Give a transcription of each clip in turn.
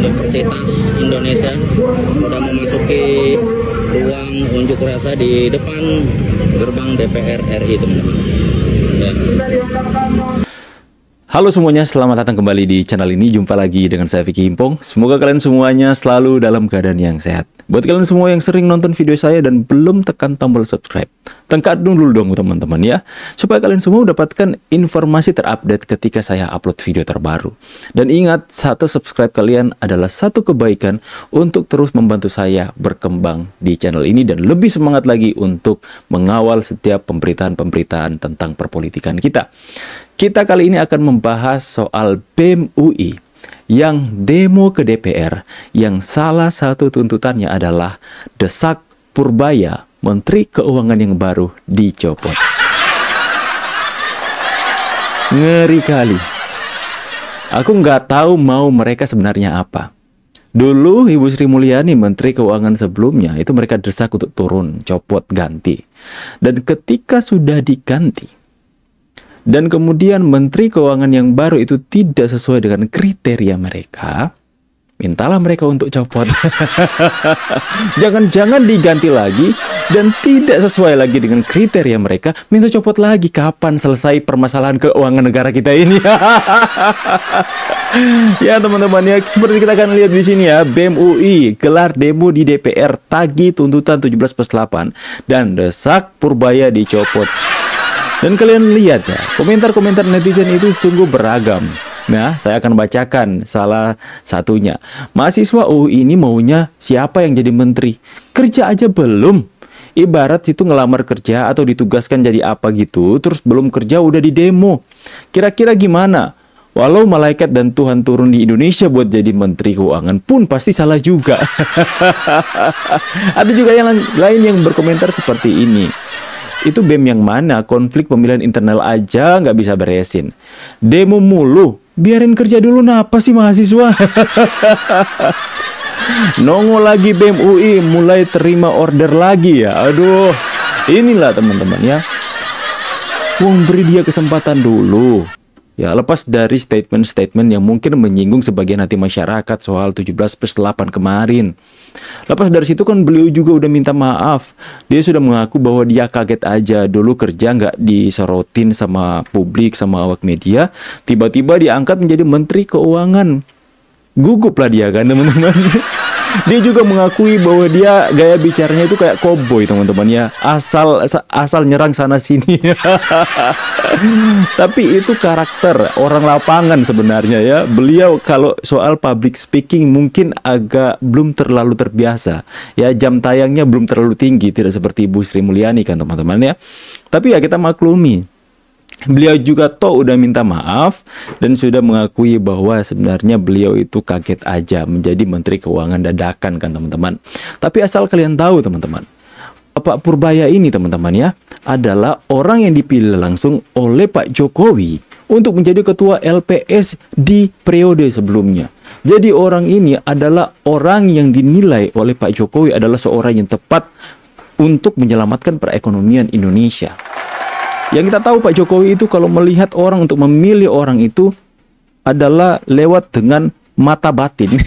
Universitas Indonesia sudah memasuki ruang unjuk rasa di depan gerbang DPR RI, teman-teman. Ya. Halo semuanya, selamat datang kembali di channel ini. Jumpa lagi dengan saya Vicky Himpong. Semoga kalian semuanya selalu dalam keadaan yang sehat. Buat kalian semua yang sering nonton video saya dan belum tekan tombol subscribe, tekan dulu dong teman-teman ya, supaya kalian semua mendapatkan informasi terupdate ketika saya upload video terbaru. Dan ingat, satu subscribe kalian adalah satu kebaikan untuk terus membantu saya berkembang di channel ini dan lebih semangat lagi untuk mengawal setiap pemberitaan-pemberitaan tentang perpolitikan kita. Kita kali ini akan membahas soal BEM UI yang demo ke DPR, yang salah satu tuntutannya adalah desak Purbaya, Menteri Keuangan yang baru, dicopot. Ngeri kali. Aku nggak tahu mau mereka sebenarnya apa. Dulu Ibu Sri Mulyani, Menteri Keuangan sebelumnya, itu mereka desak untuk turun, copot, ganti. Dan ketika sudah diganti, dan kemudian Menteri Keuangan yang baru itu tidak sesuai dengan kriteria mereka, mintalah mereka untuk copot. Jangan-jangan diganti lagi dan tidak sesuai lagi dengan kriteria mereka, minta copot lagi. Kapan selesai permasalahan keuangan negara kita ini? Ya teman-teman ya, seperti kita akan lihat di sini ya, BEM UI gelar demo di DPR, tagih tuntutan 17+8 dan desak Purbaya dicopot. Dan kalian lihat ya, komentar-komentar netizen itu sungguh beragam. Nah, saya akan bacakan salah satunya. Mahasiswa UI ini maunya siapa yang jadi menteri? Kerja aja belum. Ibarat itu ngelamar kerja atau ditugaskan jadi apa gitu, terus belum kerja udah di demo. Kira-kira gimana? Walau malaikat dan Tuhan turun di Indonesia buat jadi menteri keuangan pun pasti salah juga. Ada juga yang lain yang berkomentar seperti ini. Itu BEM yang mana? Konflik pemilihan internal aja nggak bisa beresin. Demo mulu, biarin kerja dulu, napa sih mahasiswa? Nongol lagi BEM UI, mulai terima order lagi ya. Aduh, inilah teman-teman ya. Wong beri dia kesempatan dulu. Ya, lepas dari statement-statement yang mungkin menyinggung sebagian hati masyarakat soal 17+8 kemarin. Lepas dari situ kan beliau juga udah minta maaf. Dia sudah mengaku bahwa dia kaget aja. Dulu kerja nggak disorotin sama publik, sama awak media. Tiba-tiba diangkat menjadi Menteri Keuangan. Gugup lah dia kan teman-teman. Dia juga mengakui bahwa dia gaya bicaranya itu kayak koboi teman-teman ya, asal nyerang sana sini. Tapi itu karakter orang lapangan sebenarnya ya. Beliau kalau soal public speaking mungkin agak belum terlalu terbiasa ya, jam tayangnya belum terlalu tinggi, tidak seperti Ibu Sri Mulyani kan teman-teman ya. Tapi ya kita maklumi, beliau juga udah minta maaf dan sudah mengakui bahwa sebenarnya beliau itu kaget aja menjadi Menteri Keuangan dadakan kan teman-teman. Tapi asal kalian tahu teman-teman, Bapak Purbaya ini teman-teman ya adalah orang yang dipilih langsung oleh Pak Jokowi untuk menjadi ketua LPS di periode sebelumnya. Jadi orang ini adalah orang yang dinilai oleh Pak Jokowi adalah seorang yang tepat untuk menyelamatkan perekonomian Indonesia. Yang kita tahu Pak Jokowi itu kalau melihat orang, untuk memilih orang itu adalah lewat dengan mata batin.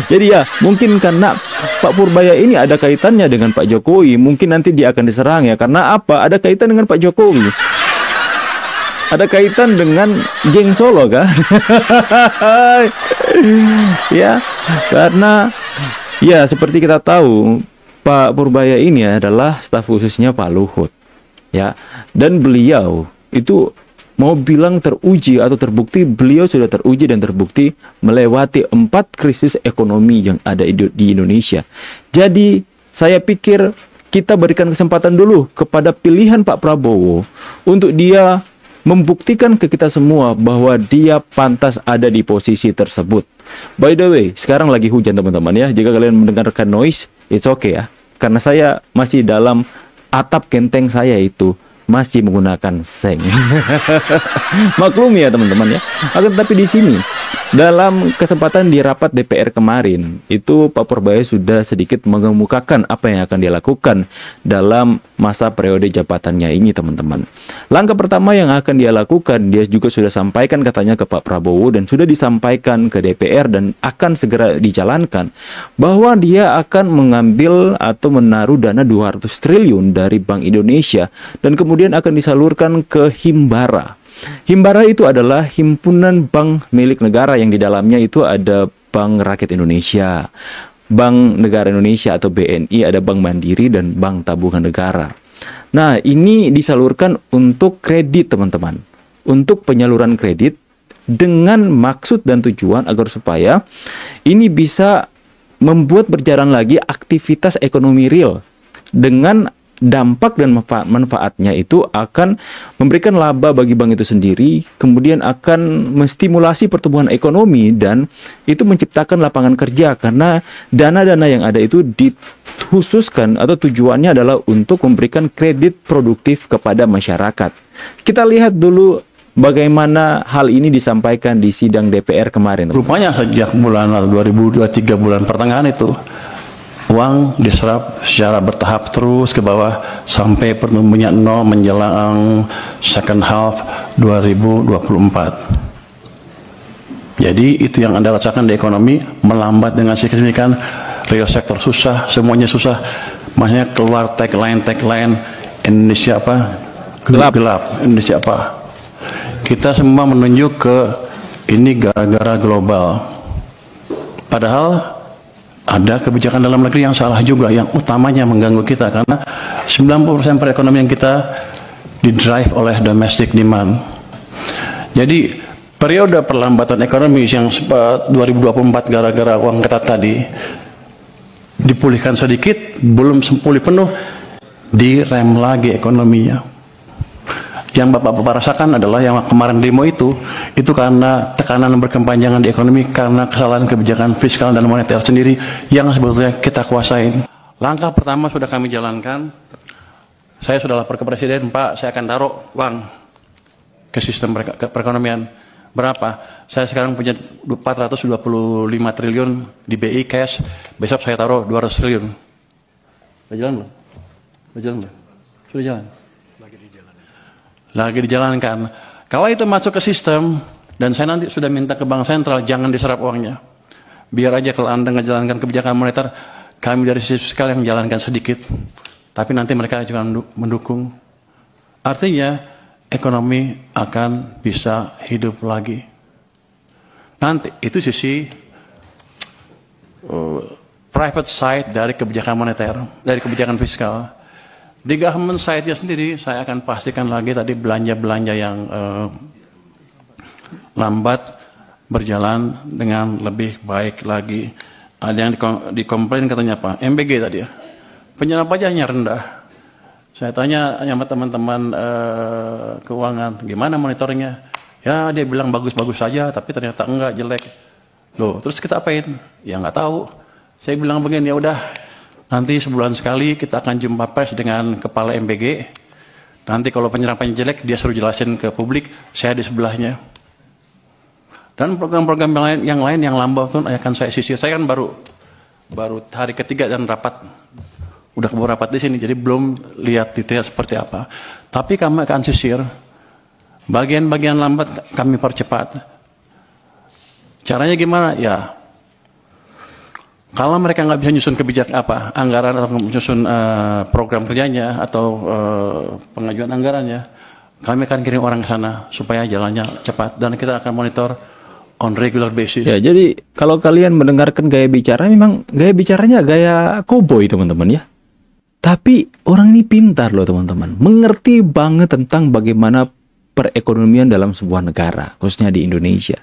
Jadi ya mungkin karena Pak Purbaya ini ada kaitannya dengan Pak Jokowi, mungkin nanti dia akan diserang ya. Karena apa? Ada kaitan dengan Pak Jokowi. Ada kaitan dengan geng Solo kan? Ya, karena ya seperti kita tahu Pak Purbaya ini adalah staf khususnya Pak Luhut. Ya, dan beliau itu mau bilang teruji atau terbukti, beliau sudah teruji dan terbukti melewati 4 krisis ekonomi yang ada di Indonesia. Jadi saya pikir kita berikan kesempatan dulu kepada pilihan Pak Prabowo untuk dia membuktikan ke kita semua bahwa dia pantas ada di posisi tersebut. By the way, sekarang lagi hujan teman-teman ya. Jika kalian mendengarkan noise, it's okay ya. Karena saya masih dalam atap genteng saya itu masih menggunakan seng. Maklum ya teman-teman ya. Akan tetapi di sini Dalam kesempatan di rapat DPR kemarin, itu Pak Purbaya sudah sedikit mengemukakan apa yang akan dia lakukan dalam masa periode jabatannya ini, teman-teman. Langkah pertama yang akan dia lakukan, dia juga sudah sampaikan katanya ke Pak Prabowo dan sudah disampaikan ke DPR dan akan segera dijalankan, bahwa dia akan mengambil atau menaruh dana 200 triliun dari Bank Indonesia dan kemudian akan disalurkan ke Himbara. Himbara itu adalah himpunan bank milik negara yang di dalamnya itu ada Bank Rakyat Indonesia, Bank Negara Indonesia atau BNI, ada Bank Mandiri dan Bank Tabungan Negara. Nah, ini disalurkan untuk kredit, teman-teman. Untuk penyaluran kredit dengan maksud dan tujuan agar supaya ini bisa membuat berjalan lagi aktivitas ekonomi real dengan dampak dan manfaatnya itu akan memberikan laba bagi bank itu sendiri, kemudian akan menstimulasi pertumbuhan ekonomi dan itu menciptakan lapangan kerja karena dana-dana yang ada itu dikhususkan atau tujuannya adalah untuk memberikan kredit produktif kepada masyarakat. Kita lihat dulu bagaimana hal ini disampaikan di sidang DPR kemarin. Rupanya sejak bulan 2023 bulan pertengahan itu uang diserap secara bertahap terus ke bawah sampai pertumbuhannya 0 menjelang second half 2024. Jadi itu yang Anda rasakan di ekonomi melambat dengan signifikan, real sektor susah, semuanya susah. Maksudnya keluar tagline Indonesia apa? Gelap. Indonesia apa? Kita semua menunjuk ke ini gara-gara global. Padahal ada kebijakan dalam negeri yang salah juga, yang utamanya mengganggu kita karena 90% perekonomian kita didrive oleh domestic demand. Jadi periode perlambatan ekonomi yang 2024 gara-gara uang ketat tadi dipulihkan sedikit, belum pulih penuh, direm lagi ekonominya. Yang Bapak-Bapak rasakan adalah yang kemarin demo itu karena tekanan berkepanjangan di ekonomi karena kesalahan kebijakan fiskal dan moneter sendiri yang sebetulnya kita kuasain. Langkah pertama sudah kami jalankan. Saya sudah lapor ke Presiden, Pak, saya akan taruh uang ke sistem perekonomian. Berapa? Saya sekarang punya 425 triliun di BI cash, besok saya taruh 200 triliun. Sudah jalan belum? Sudah jalan belum? Sudah jalan? Lagi dijalankan. Kalau itu masuk ke sistem, dan saya nanti sudah minta ke Bank Sentral, jangan diserap uangnya. Biar aja kalau Anda menjalankan kebijakan moneter, kami dari sisi fiskal yang menjalankan sedikit. Tapi nanti mereka juga mendukung. Artinya, ekonomi akan bisa hidup lagi. Nanti, itu sisi private side dari kebijakan moneter, dari kebijakan fiskal. Di government side-nya sendiri, saya akan pastikan lagi tadi belanja-belanja yang lambat berjalan dengan lebih baik lagi. Ada yang dikomplain katanya apa? MBG tadi ya. Penyerapan pajaknya rendah. Saya tanya sama teman-teman keuangan, gimana monitoringnya? Ya dia bilang bagus-bagus saja, tapi ternyata enggak, jelek. Loh, terus kita apain? Ya nggak tahu. Saya bilang begini, ya udah. Nanti sebulan sekali kita akan jumpa pers dengan kepala MBG. Nanti kalau penyerapannya jelek, dia suruh jelasin ke publik, saya di sebelahnya. Dan program-program yang lain yang lambat itu akan saya sisir. Saya kan baru hari ketiga dan rapat. Udah keburu rapat di sini, jadi belum lihat detail seperti apa. Tapi kami akan sisir. Bagian-bagian lambat kami percepat. Caranya gimana? Ya, kalau mereka nggak bisa nyusun anggaran atau nyusun program kerjanya atau pengajuan anggarannya, kami akan kirim orang ke sana supaya jalannya cepat dan kita akan monitor on regular basis. Ya, jadi kalau kalian mendengarkan gaya bicara, memang gaya bicaranya gaya koboi, teman-teman ya. Tapi orang ini pintar loh, teman-teman. Mengerti banget tentang bagaimana perekonomian dalam sebuah negara, khususnya di Indonesia.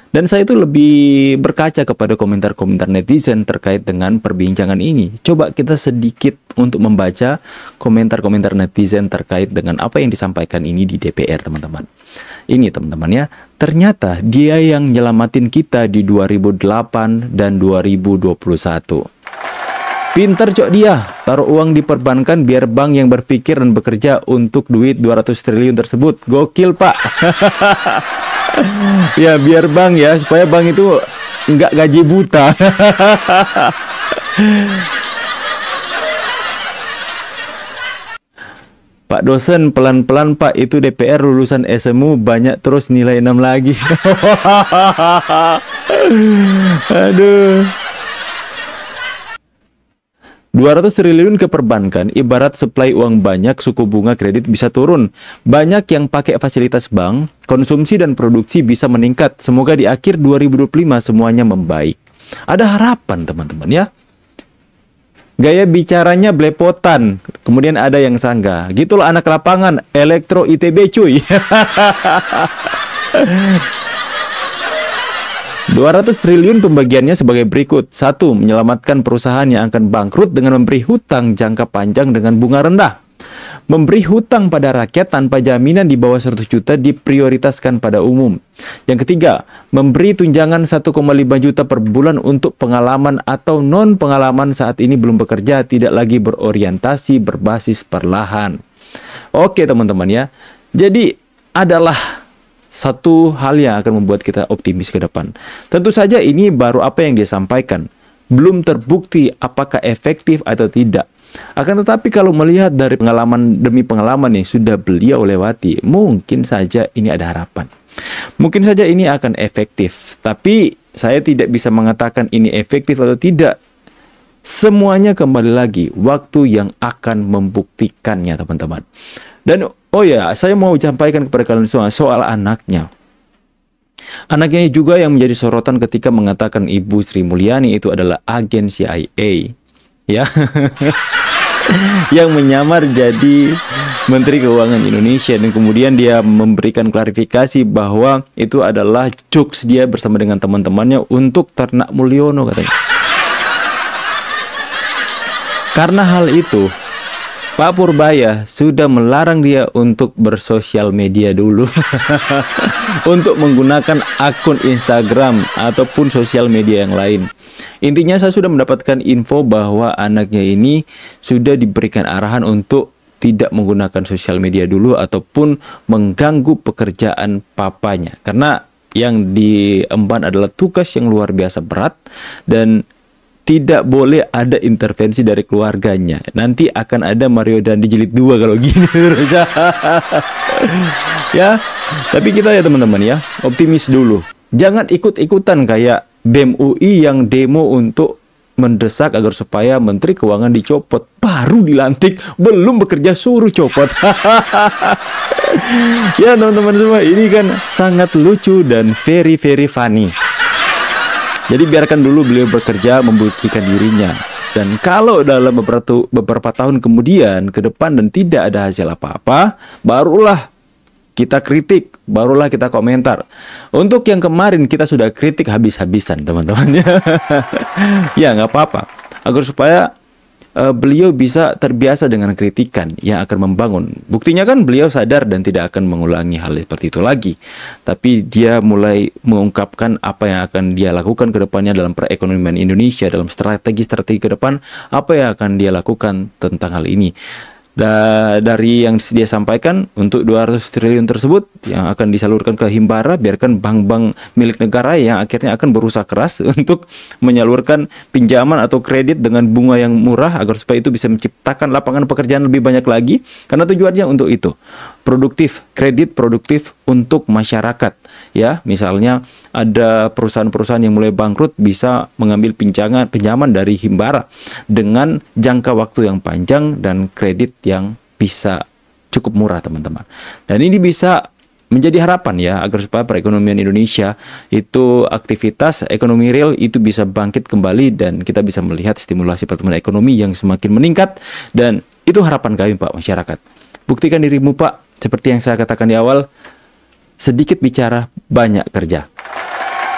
Dan saya itu lebih berkaca kepada komentar-komentar netizen terkait dengan perbincangan ini. Coba kita sedikit untuk membaca komentar-komentar netizen terkait dengan apa yang disampaikan ini di DPR, teman-teman. Ini teman-teman ya, ternyata dia yang nyelamatin kita di 2008 dan 2021. Pinter cok dia, taruh uang di perbankan biar bank yang berpikir dan bekerja untuk duit 200 triliun tersebut. Gokil pak. Ya biar bank ya, supaya bank itu nggak gaji buta. Pak dosen, pelan-pelan Pak, itu DPR lulusan SMU banyak terus nilai 6 lagi. Aduh. 200 triliun ke perbankan, ibarat supply uang banyak, suku bunga kredit bisa turun. Banyak yang pakai fasilitas bank, konsumsi dan produksi bisa meningkat. Semoga di akhir 2025 semuanya membaik. Ada harapan teman-teman ya. Gaya bicaranya belepotan, kemudian ada yang sanggah. Gitulah anak lapangan, elektro ITB cuy. 200 triliun pembagiannya sebagai berikut. 1. Menyelamatkan perusahaan yang akan bangkrut dengan memberi hutang jangka panjang dengan bunga rendah. Memberi hutang pada rakyat tanpa jaminan di bawah 100 juta diprioritaskan pada umum. Yang ketiga, memberi tunjangan 1,5 juta per bulan untuk pengalaman atau non-pengalaman saat ini belum bekerja, tidak lagi berorientasi berbasis perlahan. Oke teman-teman ya, jadi adalah satu hal yang akan membuat kita optimis ke depan. Tentu saja ini baru apa yang dia sampaikan. Belum terbukti apakah efektif atau tidak. Akan tetapi kalau melihat dari pengalaman demi pengalaman yang sudah beliau lewati, mungkin saja ini ada harapan. Mungkin saja ini akan efektif. Tapi saya tidak bisa mengatakan ini efektif atau tidak. Semuanya kembali lagi waktu yang akan membuktikannya teman-teman. Dan oh ya, saya mau sampaikan kepada kalian semua soal anaknya. Anaknya juga yang menjadi sorotan ketika mengatakan Ibu Sri Mulyani itu adalah agen CIA. Ya, yang menyamar jadi Menteri Keuangan Indonesia, dan kemudian dia memberikan klarifikasi bahwa itu adalah jokes dia bersama dengan teman-temannya untuk Ternak Mulyono katanya. Karena hal itu, Pak Purbaya sudah melarang dia untuk bersosial media dulu. Untuk menggunakan akun Instagram ataupun sosial media yang lain. Intinya saya sudah mendapatkan info bahwa anaknya ini sudah diberikan arahan untuk tidak menggunakan sosial media dulu ataupun mengganggu pekerjaan papanya. Karena yang diemban adalah tugas yang luar biasa berat dan tidak boleh ada intervensi dari keluarganya. Nanti akan ada Mario Dandi jilid 2 kalau gini terus. Ya, tapi kita ya teman-teman ya, optimis dulu. Jangan ikut-ikutan kayak BEM UI yang demo untuk mendesak agar supaya Menteri Keuangan dicopot. Baru dilantik, belum bekerja suruh copot. Ya teman-teman semua, ini kan sangat lucu dan very funny. Jadi biarkan dulu beliau bekerja membuktikan dirinya. Dan kalau dalam beberapa tahun kemudian ke depan dan tidak ada hasil apa-apa, barulah kita kritik, barulah kita komentar. Untuk yang kemarin kita sudah kritik habis-habisan teman-teman. Ya nggak apa-apa. Agar supaya beliau bisa terbiasa dengan kritikan yang akan membangun. Buktinya kan beliau sadar dan tidak akan mengulangi hal seperti itu lagi. Tapi dia mulai mengungkapkan apa yang akan dia lakukan ke depannya dalam perekonomian Indonesia, dalam strategi-strategi ke depan, apa yang akan dia lakukan tentang hal ini. Dari yang dia sampaikan, untuk 200 triliun tersebut yang akan disalurkan ke Himbara, biarkan bank-bank milik negara yang akhirnya akan berusaha keras untuk menyalurkan pinjaman atau kredit dengan bunga yang murah agar supaya itu bisa menciptakan lapangan pekerjaan lebih banyak lagi, karena tujuannya untuk itu. Produktif, kredit produktif untuk masyarakat. Ya, misalnya ada perusahaan-perusahaan yang mulai bangkrut bisa mengambil pinjaman dari Himbara dengan jangka waktu yang panjang dan kredit yang bisa cukup murah teman-teman. Dan ini bisa menjadi harapan ya agar supaya perekonomian Indonesia itu, aktivitas ekonomi real itu bisa bangkit kembali dan kita bisa melihat stimulasi pertumbuhan ekonomi yang semakin meningkat. Dan itu harapan kami Pak masyarakat. Buktikan dirimu Pak, seperti yang saya katakan di awal, sedikit bicara, banyak kerja.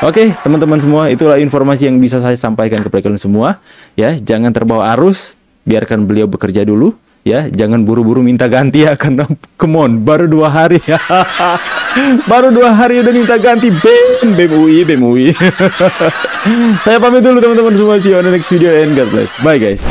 Oke, teman-teman semua, itulah informasi yang bisa saya sampaikan kepada kalian semua. Ya, jangan terbawa arus, biarkan beliau bekerja dulu. Ya, jangan buru-buru minta ganti ya, karena come on, baru 2 hari. Baru 2 hari udah minta ganti. BEM UI. Saya pamit dulu teman-teman semua. See you on the next video and God bless. Bye guys.